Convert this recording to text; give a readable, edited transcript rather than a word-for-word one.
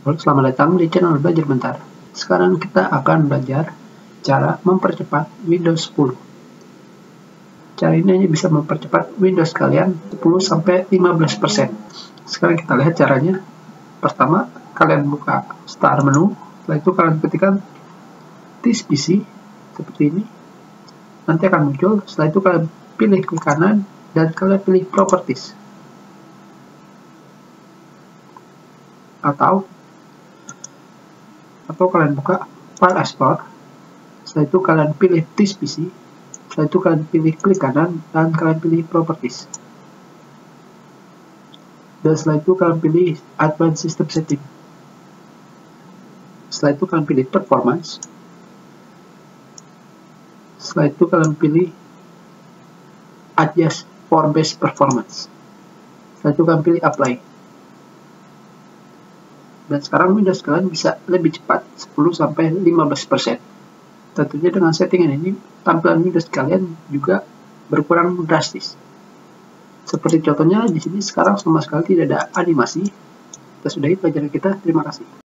Halo, selamat datang di channel Belajar Bentar. Sekarang kita akan belajar cara mempercepat Windows 10. Cara ini hanya bisa mempercepat Windows kalian 10-15%. Sekarang kita lihat caranya. Pertama, kalian buka Start menu. Setelah itu kalian ketikkan This PC seperti ini. Nanti akan muncul. Setelah itu kalian pilih klik kanan dan kalian pilih Properties. Atau kalian buka File Explorer. Setelah itu kalian pilih This PC. Setelah itu kalian pilih klik kanan dan kalian pilih Properties. Dan setelah itu kalian pilih Advanced System Setting. Setelah itu kalian pilih Performance. Setelah itu kalian pilih Adjust for Best Performance. Setelah itu kalian pilih Apply. Dan sekarang Windows kalian bisa lebih cepat 10-15%. Tentunya dengan settingan ini, tampilan Windows kalian juga berkurang drastis. Seperti contohnya di sini sekarang sama sekali tidak ada animasi. Kita sudahi pelajaran kita. Terima kasih.